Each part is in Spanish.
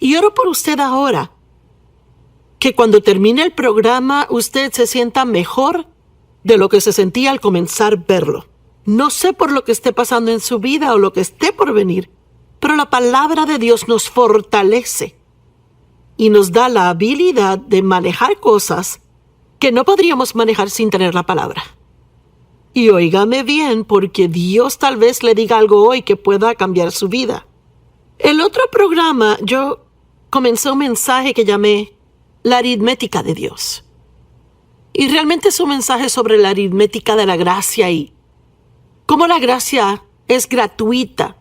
Y oro por usted ahora, que cuando termine el programa usted se sienta mejor de lo que se sentía al comenzar a verlo. No sé por lo que esté pasando en su vida o lo que esté por venir, pero la palabra de Dios nos fortalece y nos da la habilidad de manejar cosas que no podríamos manejar sin tener la palabra. Y óigame bien, porque Dios tal vez le diga algo hoy que pueda cambiar su vida. El otro programa yo comencé un mensaje que llamé La aritmética de Dios. Y realmente es un mensaje sobre la aritmética de la gracia y cómo la gracia es gratuita.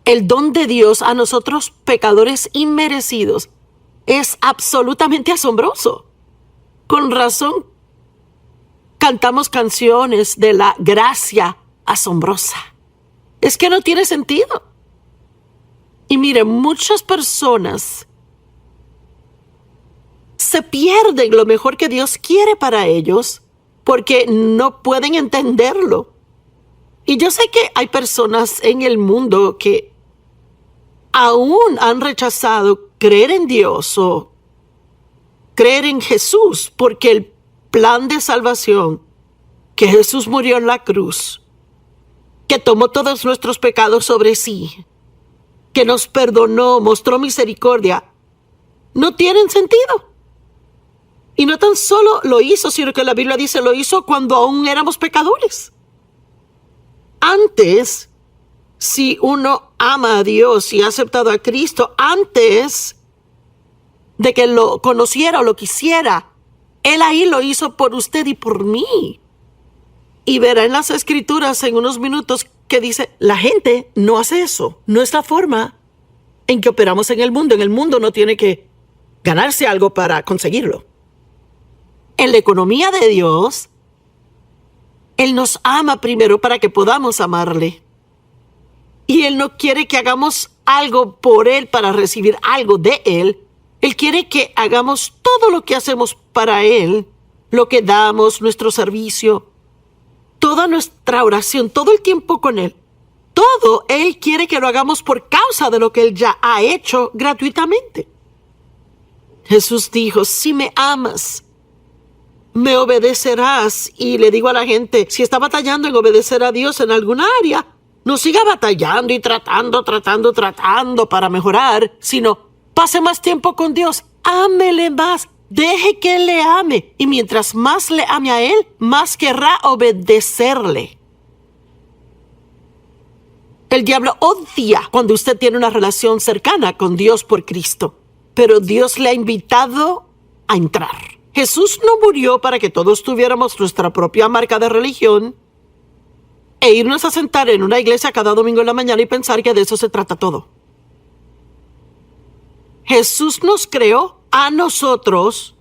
El don de Dios a nosotros pecadores inmerecidos es absolutamente asombroso. Con razón cantamos canciones de la gracia asombrosa. Es que no tiene sentido. Y mire, muchas personas se pierden lo mejor que Dios quiere para ellos porque no pueden entenderlo. Y yo sé que hay personas en el mundo que aún han rechazado creer en Dios o creer en Jesús, porque el plan de salvación, que Jesús murió en la cruz, que tomó todos nuestros pecados sobre sí, que nos perdonó, mostró misericordia, no tienen sentido. Y no tan solo lo hizo, sino que la Biblia dice lo hizo cuando aún éramos pecadores. Antes, si uno ama a Dios y ha aceptado a Cristo, antes de que lo conociera o lo quisiera, Él ahí lo hizo por usted y por mí. Y verá en las Escrituras en unos minutos que dice, la gente no hace eso. No es la forma en que operamos en el mundo. En el mundo no tiene que ganarse algo para conseguirlo. En la economía de Dios, Él nos ama primero para que podamos amarle. Y Él no quiere que hagamos algo por Él para recibir algo de Él. Él quiere que hagamos todo lo que hacemos para Él, lo que damos, nuestro servicio, toda nuestra oración, todo el tiempo con Él. Todo Él quiere que lo hagamos por causa de lo que Él ya ha hecho gratuitamente. Jesús dijo, si me amas, me obedecerás. Y le digo a la gente, si está batallando en obedecer a Dios en alguna área, no siga batallando y tratando para mejorar, sino pase más tiempo con Dios, ámele más, deje que Él le ame. Y mientras más le ame a Él, más querrá obedecerle. El diablo odia cuando usted tiene una relación cercana con Dios por Cristo, pero Dios le ha invitado a entrar. Jesús no murió para que todos tuviéramos nuestra propia marca de religión e irnos a sentar en una iglesia cada domingo en la mañana y pensar que de eso se trata todo. Jesús nos creó a nosotros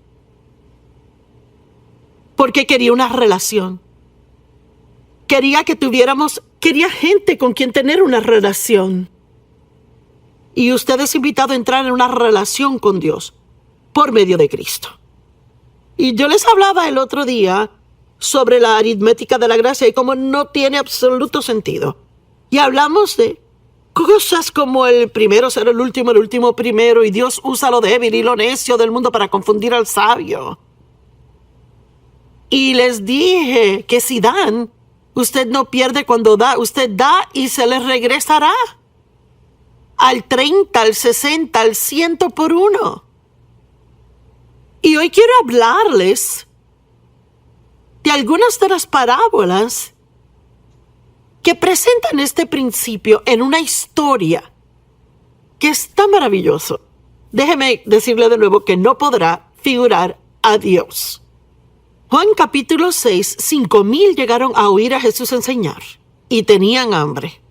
porque quería una relación. Quería gente con quien tener una relación. Y usted es invitado a entrar en una relación con Dios por medio de Cristo. Y yo les hablaba el otro día sobre la aritmética de la gracia y cómo no tiene absoluto sentido. Y hablamos de cosas como el primero ser el último primero, y Dios usa lo débil y lo necio del mundo para confundir al sabio. Y les dije que si dan, usted no pierde cuando da, usted da y se les regresará. Al 30, al 60, al 100 por uno. Y hoy quiero hablarles de algunas de las parábolas que presentan este principio en una historia que es tan maravilloso. Déjeme decirle de nuevo que no podrá figurar a Dios. Juan capítulo 6, 5,000 llegaron a oír a Jesús enseñar y tenían hambre.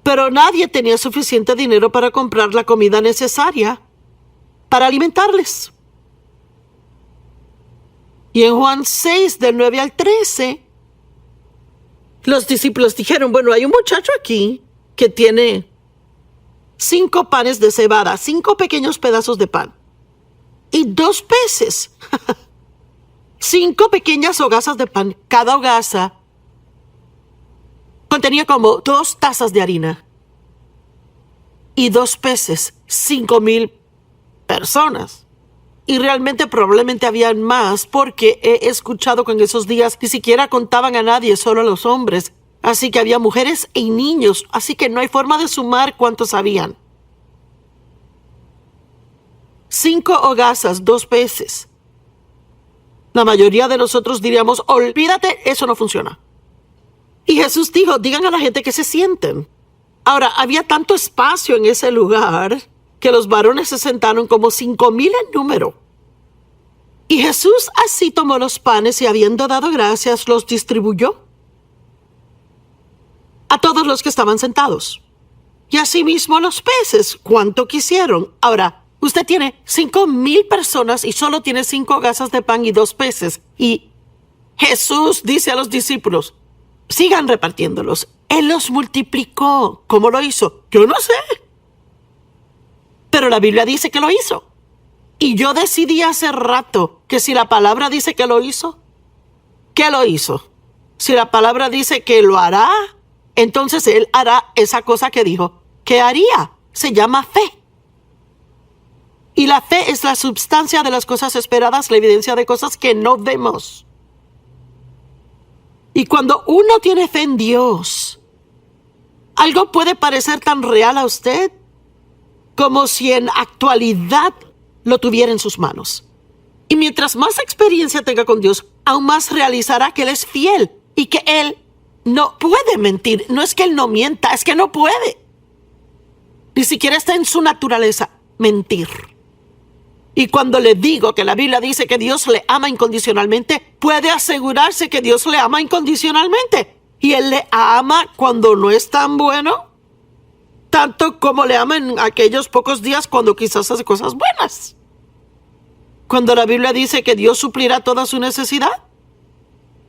Pero nadie tenía suficiente dinero para comprar la comida necesaria para alimentarles. Y en Juan 6, del 9 al 13, los discípulos dijeron, bueno, hay un muchacho aquí que tiene 5 panes de cebada, 5 pequeños pedazos de pan, y 2 peces. 5 pequeñas hogazas de pan. Cada hogaza contenía como 2 tazas de harina. y 2 peces, 5,000 personas. Y realmente probablemente habían más, porque he escuchado que en esos días ni siquiera contaban a nadie, solo a los hombres. Así que había mujeres y niños, así que no hay forma de sumar cuántos habían. 5 hogazas, 2 peces. La mayoría de nosotros diríamos, olvídate, eso no funciona. Y Jesús dijo, digan a la gente que se sienten. Ahora, había tanto espacio en ese lugar que los varones se sentaron como 5,000 en número. Y Jesús así tomó los panes y habiendo dado gracias, los distribuyó a todos los que estaban sentados. Y asimismo los peces, cuanto quisieron. Ahora, usted tiene 5,000 personas y solo tiene 5 hogazas de pan y 2 peces. Y Jesús dice a los discípulos, sigan repartiéndolos. Él los multiplicó. ¿Cómo lo hizo? Yo no sé. Pero la Biblia dice que lo hizo. Y yo decidí hace rato que si la palabra dice que lo hizo, ¿qué lo hizo? Si la palabra dice que lo hará, entonces Él hará esa cosa que dijo que haría. Se llama fe. Y la fe es la substancia de las cosas esperadas, la evidencia de cosas que no vemos. Y cuando uno tiene fe en Dios, algo puede parecer tan real a usted como si en actualidad lo tuviera en sus manos. Y mientras más experiencia tenga con Dios, aún más realizará que Él es fiel y que Él no puede mentir. No es que Él no mienta, es que no puede. Ni siquiera está en su naturaleza mentir. Y cuando le digo que la Biblia dice que Dios le ama incondicionalmente, puede asegurarse que Dios le ama incondicionalmente. Y Él le ama cuando no es tan bueno, tanto como le ama en aquellos pocos días cuando quizás hace cosas buenas. Cuando la Biblia dice que Dios suplirá toda su necesidad,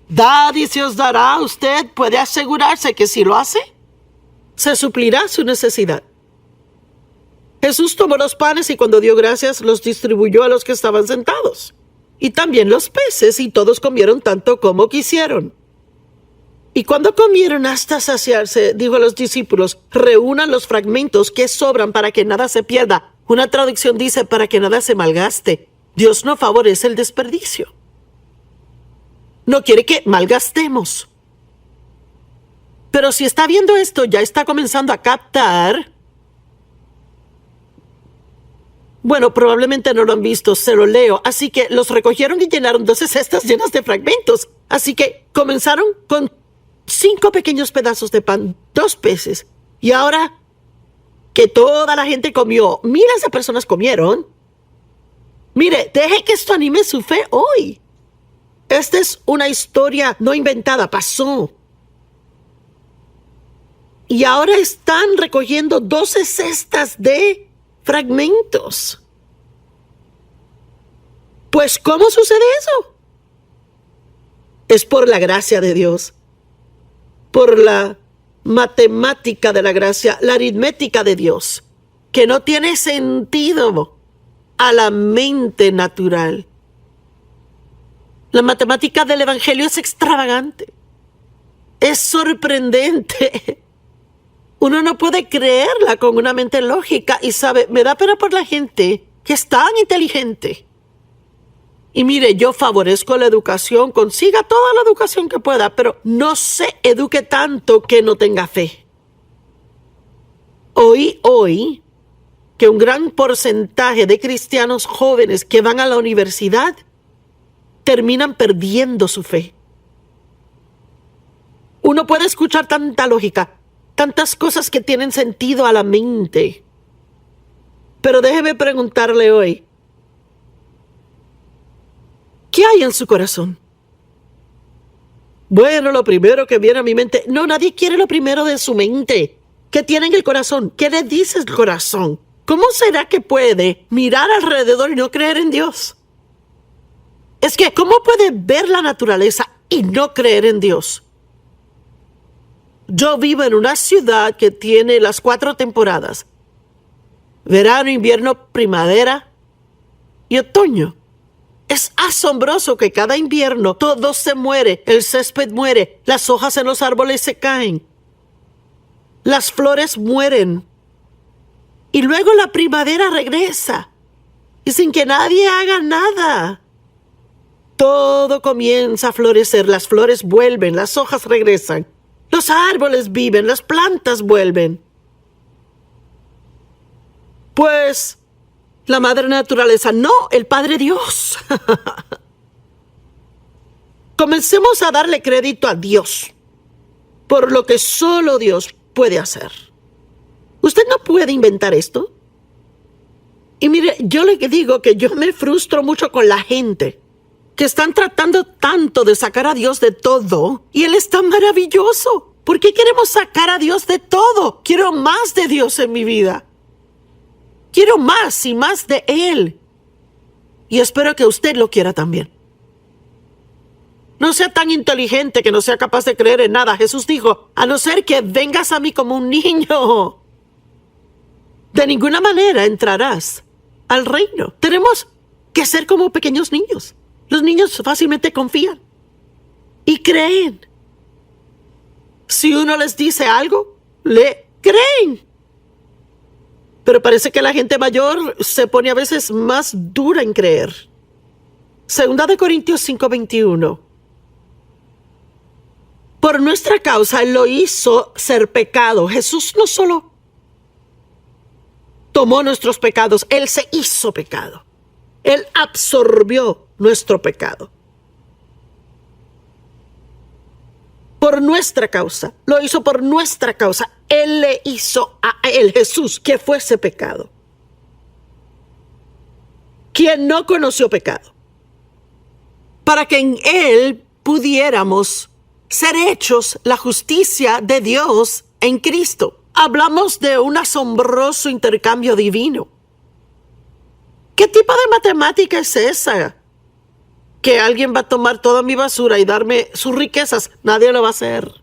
dad y se os dará, usted puede asegurarse que si lo hace, se suplirá su necesidad. Jesús tomó los panes y cuando dio gracias los distribuyó a los que estaban sentados. Y también los peces, y todos comieron tanto como quisieron. Y cuando comieron hasta saciarse, dijo a los discípulos, reúnan los fragmentos que sobran para que nada se pierda. Una traducción dice, para que nada se malgaste. Dios no favorece el desperdicio. No quiere que malgastemos. Pero si está viendo esto, ya está comenzando a captar. Bueno, probablemente no lo han visto, se lo leo. Así que los recogieron y llenaron 12 cestas llenas de fragmentos. Así que comenzaron con 5 pequeños pedazos de pan, 2 peces. Y ahora que toda la gente comió, miles de personas comieron. Mire, deje que esto anime su fe hoy. Esta es una historia no inventada, pasó. Y ahora están recogiendo 12 cestas de fragmentos. Pues, ¿cómo sucede eso? Es por la gracia de Dios, por la matemática de la gracia, la aritmética de Dios, que no tiene sentido a la mente natural. La matemática del Evangelio es extravagante, es sorprendente. Uno no puede creerla con una mente lógica y sabe, me da pena por la gente que es tan inteligente. Y mire, yo favorezco la educación, consiga toda la educación que pueda, pero no se eduque tanto que no tenga fe. Oí hoy que un gran porcentaje de cristianos jóvenes que van a la universidad terminan perdiendo su fe. Uno puede escuchar tanta lógica, tantas cosas que tienen sentido a la mente. Pero déjeme preguntarle hoy, ¿qué hay en su corazón? Bueno, lo primero que viene a mi mente, no, nadie quiere lo primero de su mente. ¿Qué tiene en el corazón? ¿Qué le dice el corazón? ¿Cómo será que puede mirar alrededor y no creer en Dios? Es que, ¿cómo puede ver la naturaleza y no creer en Dios? Yo vivo en una ciudad que tiene las 4 temporadas: verano, invierno, primavera y otoño. Es asombroso que cada invierno todo se muere, el césped muere, las hojas en los árboles se caen, las flores mueren. Y luego la primavera regresa. Y sin que nadie haga nada, todo comienza a florecer. Las flores vuelven, las hojas regresan, los árboles viven, las plantas vuelven. Pues la madre naturaleza, no, el Padre Dios. Comencemos a darle crédito a Dios por lo que solo Dios puede hacer. Usted no puede inventar esto. Y mire, yo le digo que yo me frustro mucho con la gente que están tratando tanto de sacar a Dios de todo y Él está maravilloso. ¿Por qué queremos sacar a Dios de todo? Quiero más de Dios en mi vida. Quiero más y más de Él. Y espero que usted lo quiera también. No sea tan inteligente que no sea capaz de creer en nada. Jesús dijo, a no ser que vengas a mí como un niño, de ninguna manera entrarás al reino. Tenemos que ser como pequeños niños. Los niños fácilmente confían y creen. Si uno les dice algo, le creen. Pero parece que la gente mayor se pone a veces más dura en creer. 2 Corintios 5:21. Por nuestra causa Él lo hizo ser pecado. Jesús no solo tomó nuestros pecados, Él se hizo pecado. Él absorbió nuestro pecado. Por nuestra causa, lo hizo por nuestra causa. Él le hizo a Él, Jesús, que fuese pecado. Quien no conoció pecado. Para que en Él pudiéramos ser hechos la justicia de Dios en Cristo. Hablamos de un asombroso intercambio divino. ¿Qué tipo de matemática es esa? Que alguien va a tomar toda mi basura y darme sus riquezas. Nadie lo va a hacer.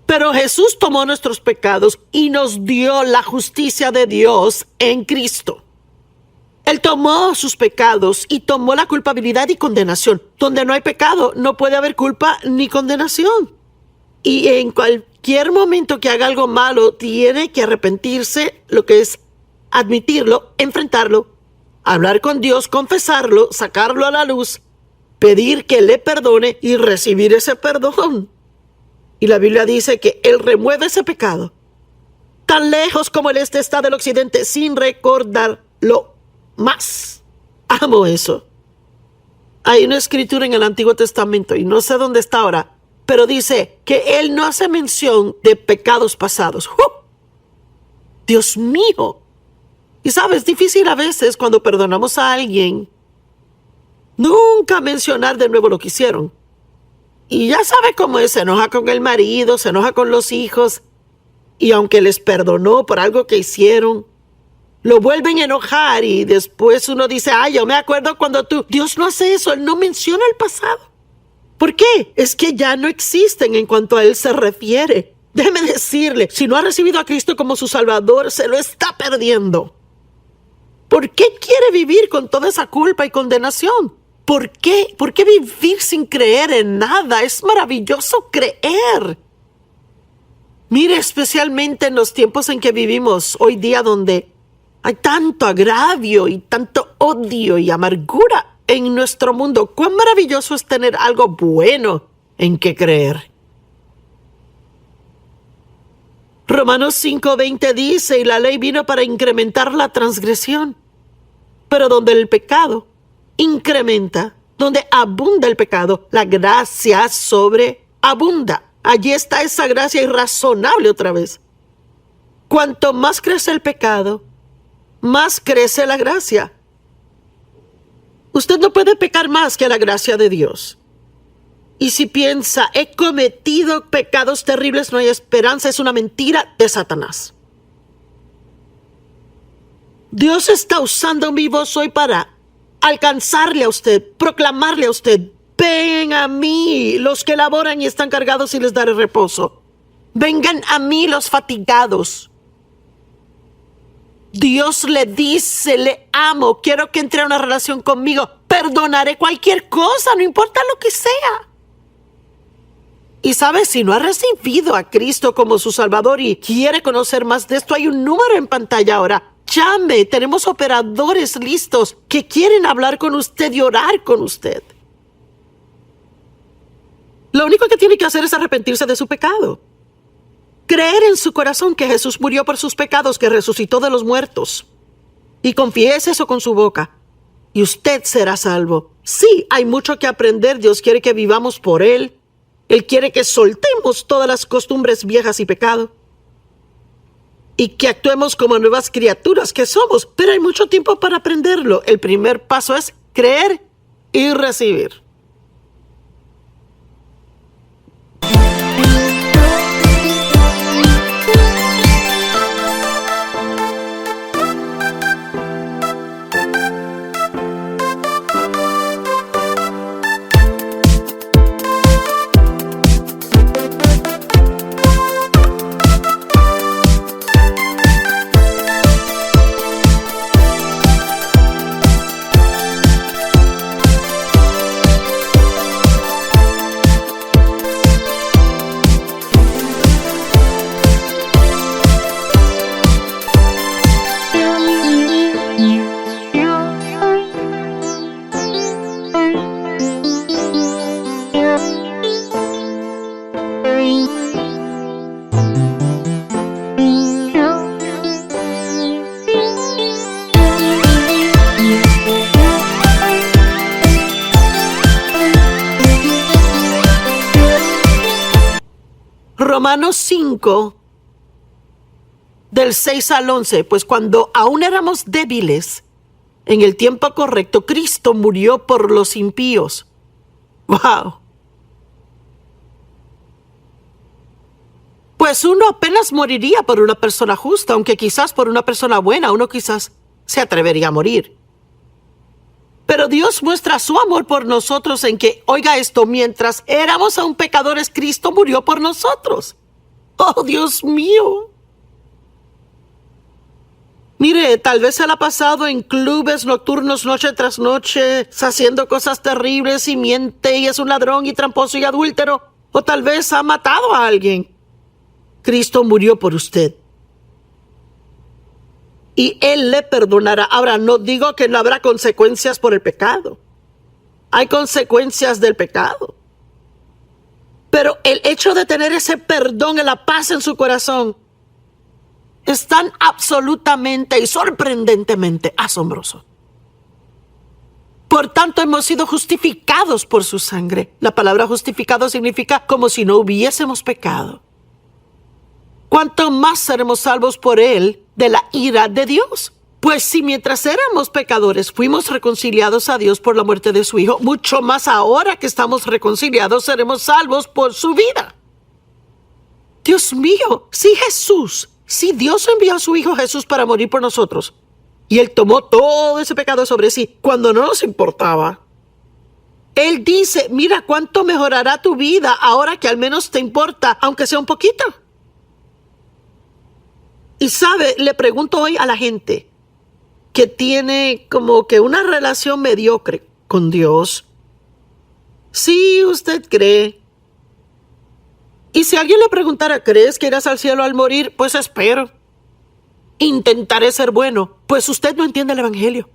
Pero Jesús tomó nuestros pecados y nos dio la justicia de Dios en Cristo. Él tomó sus pecados y tomó la culpabilidad y condenación. Donde no hay pecado, no puede haber culpa ni condenación. Y en cualquier momento que haga algo malo, tiene que arrepentirse, lo que es admitirlo, enfrentarlo, hablar con Dios, confesarlo, sacarlo a la luz, pedir que le perdone y recibir ese perdón. Y la Biblia dice que Él remueve ese pecado tan lejos como el este está del occidente, sin recordarlo más. Amo eso. Hay una escritura en el Antiguo Testamento, y no sé dónde está ahora, pero dice que Él no hace mención de pecados pasados. Dios mío. Y sabes, es difícil a veces cuando perdonamos a alguien nunca mencionar de nuevo lo que hicieron. Y ya sabe cómo es, se enoja con el marido, se enoja con los hijos, y aunque les perdonó por algo que hicieron, lo vuelven a enojar y después uno dice, yo me acuerdo cuando tú... Dios no hace eso, Él no menciona el pasado. ¿Por qué? Es que ya no existen en cuanto a Él se refiere. Déjeme decirle, si no ha recibido a Cristo como su Salvador, se lo está perdiendo. ¿Por qué quiere vivir con toda esa culpa y condenación? ¿Por qué? ¿Por qué vivir sin creer en nada? Es maravilloso creer. Mire, especialmente en los tiempos en que vivimos hoy día, donde hay tanto agravio y tanto odio y amargura en nuestro mundo. Cuán maravilloso es tener algo bueno en que creer. Romanos 5:20 dice, y la ley vino para incrementar la transgresión. Pero donde el pecado incrementa, donde abunda el pecado, la gracia sobreabunda. Allí está esa gracia irrazonable otra vez. Cuanto más crece el pecado, más crece la gracia. Usted no puede pecar más que la gracia de Dios. Y si piensa, he cometido pecados terribles, no hay esperanza, es una mentira de Satanás. Dios está usando mi voz hoy para alcanzarle a usted, proclamarle a usted, ven a mí los que laboran y están cargados y les daré reposo. Vengan a mí los fatigados. Dios le dice, le amo, quiero que entre a una relación conmigo, perdonaré cualquier cosa, no importa lo que sea. Y sabes, si no ha recibido a Cristo como su Salvador y quiere conocer más de esto, hay un número en pantalla ahora. Llame, tenemos operadores listos que quieren hablar con usted y orar con usted. Lo único que tiene que hacer es arrepentirse de su pecado. Creer en su corazón que Jesús murió por sus pecados, que resucitó de los muertos. Y confiese eso con su boca. Y usted será salvo. Sí, hay mucho que aprender. Dios quiere que vivamos por Él. Él quiere que soltemos todas las costumbres viejas y pecado. Y que actuemos como nuevas criaturas que somos. Pero hay mucho tiempo para aprenderlo. El primer paso es creer y recibir. Romanos 5, del 6 al 11, pues cuando aún éramos débiles, en el tiempo correcto, Cristo murió por los impíos. ¡Wow! Pues uno apenas moriría por una persona justa, aunque quizás por una persona buena uno quizás se atrevería a morir. Pero Dios muestra su amor por nosotros en que, oiga esto, mientras éramos aún pecadores, Cristo murió por nosotros. ¡Oh, Dios mío! Mire, tal vez él ha pasado en clubes nocturnos noche tras noche, haciendo cosas terribles y miente y es un ladrón y tramposo y adúltero. O tal vez ha matado a alguien. Cristo murió por usted. Y Él le perdonará. Ahora, no digo que no habrá consecuencias por el pecado. Hay consecuencias del pecado. Pero el hecho de tener ese perdón y la paz en su corazón es tan absolutamente y sorprendentemente asombroso. Por tanto, hemos sido justificados por su sangre. La palabra justificado significa como si no hubiésemos pecado. ¿Cuánto más seremos salvos por Él de la ira de Dios? Pues si mientras éramos pecadores fuimos reconciliados a Dios por la muerte de su Hijo, mucho más ahora que estamos reconciliados seremos salvos por su vida. Dios mío, si Dios envió a su Hijo Jesús para morir por nosotros, y Él tomó todo ese pecado sobre sí cuando no nos importaba, Él dice, mira cuánto mejorará tu vida ahora que al menos te importa, aunque sea un poquito. Y sabe, le pregunto hoy a la gente que tiene como que una relación mediocre con Dios, si usted cree, y si alguien le preguntara, ¿crees que irás al cielo al morir? Pues espero. Intentaré ser bueno, pues usted no entiende el Evangelio.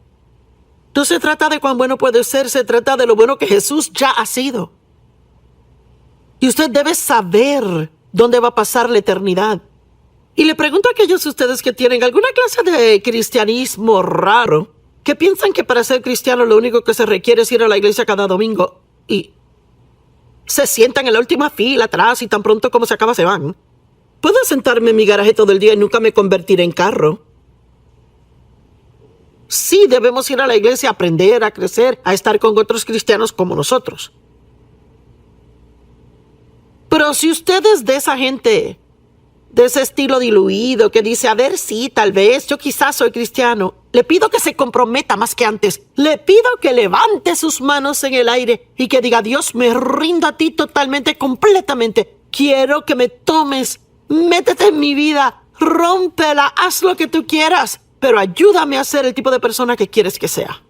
No se trata de cuán bueno puede ser, se trata de lo bueno que Jesús ya ha sido. Y usted debe saber dónde va a pasar la eternidad. Y le pregunto a aquellos de ustedes que tienen alguna clase de cristianismo raro, que piensan que para ser cristiano lo único que se requiere es ir a la iglesia cada domingo y se sientan en la última fila atrás y tan pronto como se acaba se van. Puedo sentarme en mi garaje todo el día y nunca me convertiré en carro. Sí, debemos ir a la iglesia a aprender, a crecer, a estar con otros cristianos como nosotros. Pero si usted es de esa gente, de ese estilo diluido que dice, a ver, sí, tal vez, yo quizás soy cristiano, le pido que se comprometa más que antes. Le pido que levante sus manos en el aire y que diga, Dios, me rindo a ti totalmente, completamente. Quiero que me tomes, métete en mi vida, rómpela, haz lo que tú quieras, pero ayúdame a ser el tipo de persona que quieres que sea.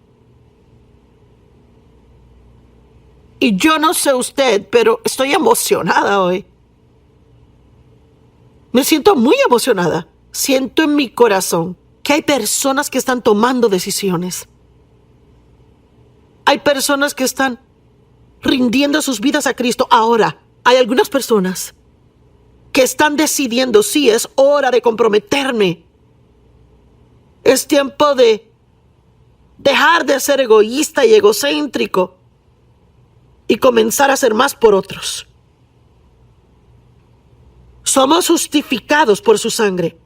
Y yo no sé usted, pero estoy emocionada hoy. Me siento muy emocionada. Siento en mi corazón que hay personas que están tomando decisiones. Hay personas que están rindiendo sus vidas a Cristo. Ahora, hay algunas personas que están decidiendo, sí, es hora de comprometerme. Es tiempo de dejar de ser egoísta y egocéntrico y comenzar a hacer más por otros. Somos justificados por su sangre.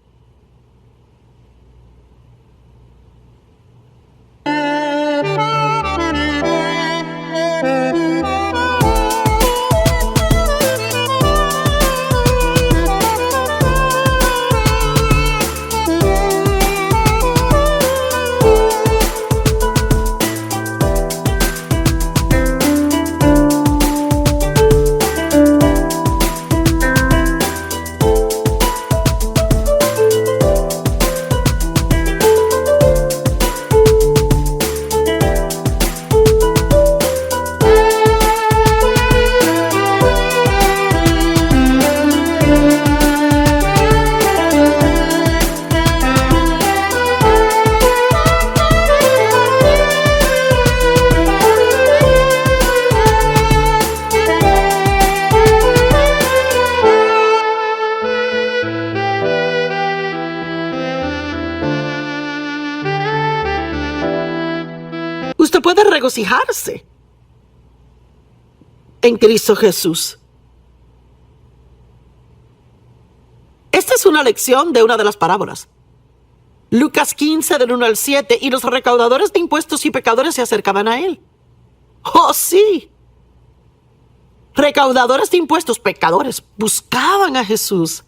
Usted puede regocijarse en Cristo Jesús. Esta es una lección de una de las parábolas. Lucas 15, del 1 al 7, y los recaudadores de impuestos y pecadores se acercaban a él. ¡Oh, sí! Recaudadores de impuestos, pecadores, buscaban a Jesús.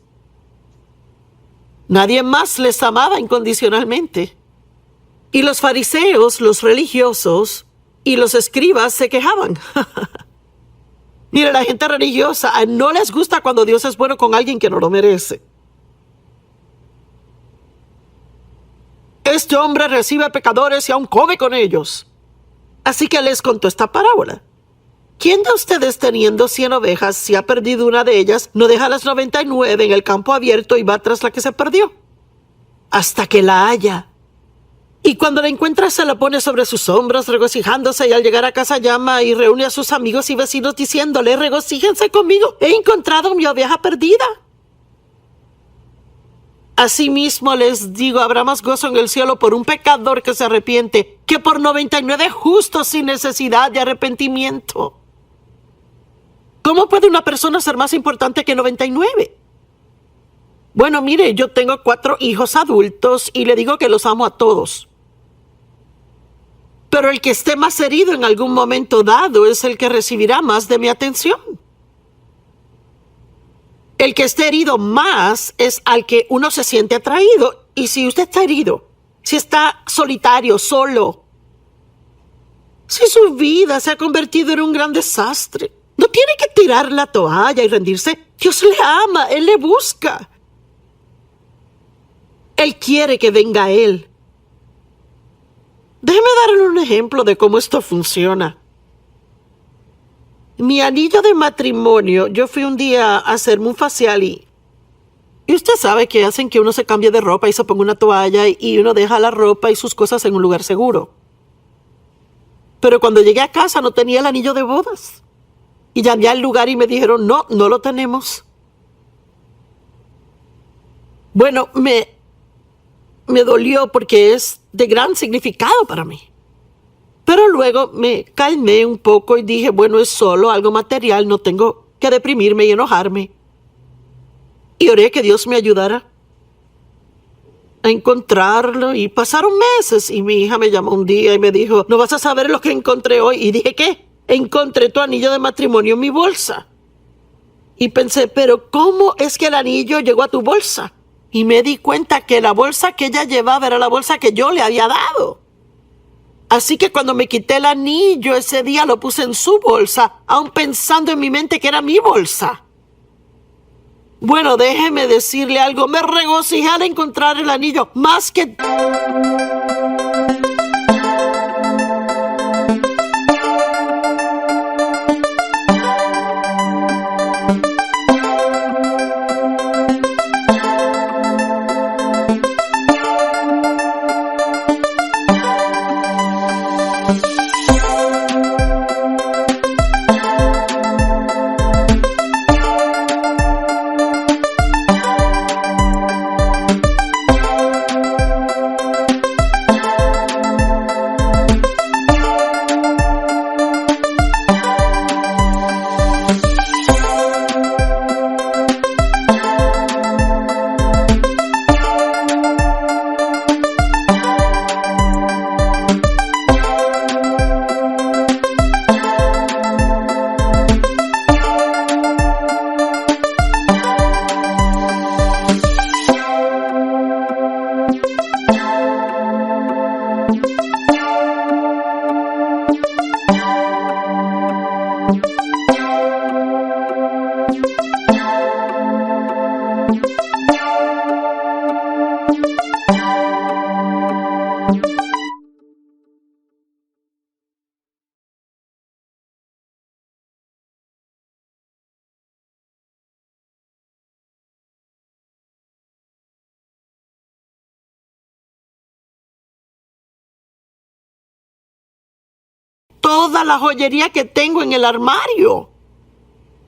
Nadie más les amaba incondicionalmente. Y los fariseos, los religiosos y los escribas se quejaban. Mire, la gente religiosa no les gusta cuando Dios es bueno con alguien que no lo merece. Este hombre recibe pecadores y aún come con ellos. Así que les contó esta parábola. ¿Quién de ustedes, teniendo 100 ovejas, si ha perdido una de ellas, no deja las 99 en el campo abierto y va tras la que se perdió hasta que la haya? Y cuando la encuentra, se la pone sobre sus hombros, regocijándose, y al llegar a casa llama y reúne a sus amigos y vecinos diciéndole: regocíjense conmigo, he encontrado mi oveja perdida. Asimismo les digo, habrá más gozo en el cielo por un pecador que se arrepiente que por 99 justos sin necesidad de arrepentimiento. ¿Cómo puede una persona ser más importante que 99? Bueno, mire, yo tengo 4 hijos adultos y le digo que los amo a todos. Pero el que esté más herido en algún momento dado es el que recibirá más de mi atención. El que esté herido más es al que uno se siente atraído. Y si usted está herido, si está solitario, solo, si su vida se ha convertido en un gran desastre, no tiene que tirar la toalla y rendirse. Dios le ama, Él le busca. Él quiere que venga a Él. Déjeme darle un ejemplo de cómo esto funciona. Mi anillo de matrimonio, yo fui un día a hacerme un facial y usted sabe que hacen que uno se cambie de ropa y se ponga una toalla y uno deja la ropa y sus cosas en un lugar seguro. Pero cuando llegué a casa no tenía el anillo de bodas. Y llamé al lugar y me dijeron, no lo tenemos. Bueno, me dolió porque es de gran significado para mí. Pero luego me calmé un poco y dije, bueno, es solo algo material, no tengo que deprimirme y enojarme. Y oré que Dios me ayudara a encontrarlo, y pasaron meses y mi hija me llamó un día y me dijo, no vas a saber lo que encontré hoy. Y dije, ¿qué? Encontré tu anillo de matrimonio en mi bolsa. Y pensé, pero ¿cómo es que el anillo llegó a tu bolsa? Y me di cuenta que la bolsa que ella llevaba era la bolsa que yo le había dado. Así que cuando me quité el anillo ese día lo puse en su bolsa, aun pensando en mi mente que era mi bolsa. Bueno, déjeme decirle algo, me regocijé al encontrar el anillo, más que... toda la joyería que tengo en el armario.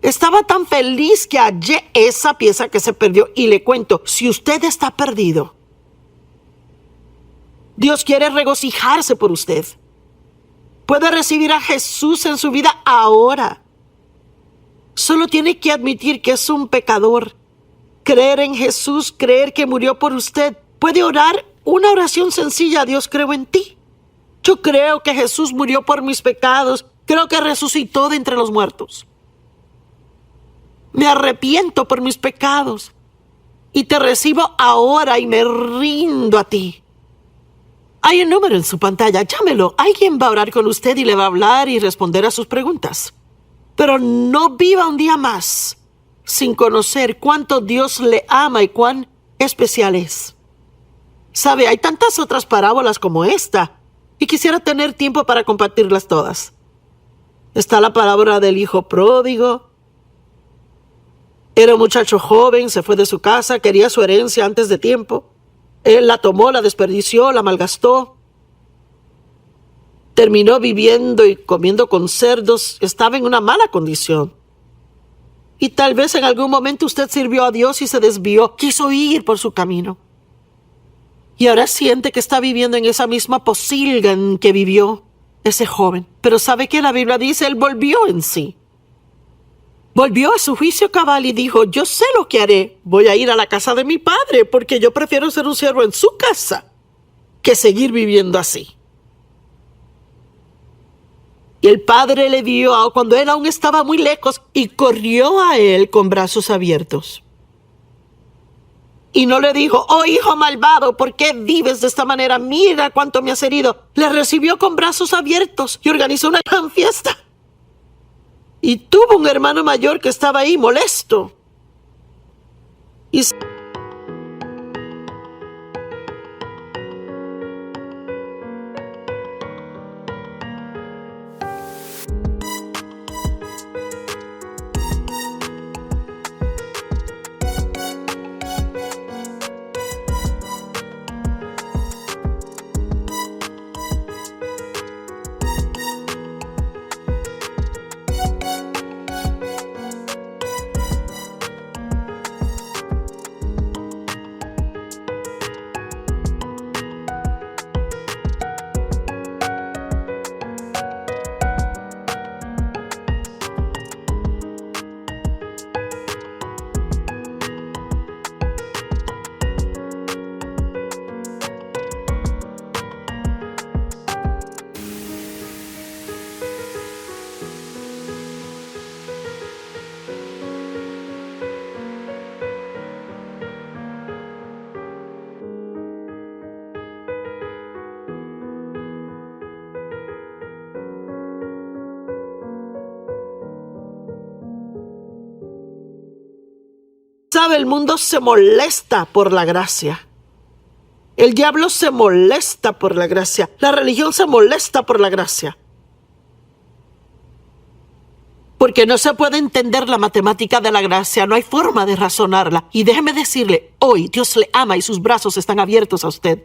Estaba tan feliz que hallé esa pieza que se perdió. Y le cuento, si usted está perdido, Dios quiere regocijarse por usted. Puede recibir a Jesús en su vida ahora. Solo tiene que admitir que es un pecador. Creer en Jesús, creer que murió por usted. Puede orar una oración sencilla: Dios, creo en ti. Yo creo que Jesús murió por mis pecados. Creo que resucitó de entre los muertos. Me arrepiento por mis pecados y te recibo ahora y me rindo a ti. Hay un número en su pantalla, llámelo. Alguien va a orar con usted y le va a hablar y responder a sus preguntas. Pero no viva un día más sin conocer cuánto Dios le ama y cuán especial es. Sabe, hay tantas otras parábolas como esta y quisiera tener tiempo para compartirlas todas. Está la parábola del hijo pródigo. Era un muchacho joven, se fue de su casa, quería su herencia antes de tiempo. Él la tomó, la desperdició, la malgastó. Terminó viviendo y comiendo con cerdos. Estaba en una mala condición. Y tal vez en algún momento usted sirvió a Dios y se desvió, quiso ir por su camino. Y ahora siente que está viviendo en esa misma pocilga en que vivió ese joven. Pero ¿sabe qué? La Biblia dice, él volvió en sí. Volvió a su juicio cabal y dijo, yo sé lo que haré. Voy a ir a la casa de mi padre porque yo prefiero ser un siervo en su casa que seguir viviendo así. Y el padre le vio cuando él aún estaba muy lejos y corrió a él con brazos abiertos. Y no le dijo, oh hijo malvado, ¿por qué vives de esta manera? Mira cuánto me has herido. Le recibió con brazos abiertos y organizó una gran fiesta. Y tuvo un hermano mayor que estaba ahí molesto. Y sabe, el mundo se molesta por la gracia. El diablo se molesta por la gracia. La religión se molesta por la gracia. Porque no se puede entender la matemática de la gracia. No hay forma de razonarla. Y déjeme decirle, hoy Dios le ama y sus brazos están abiertos a usted.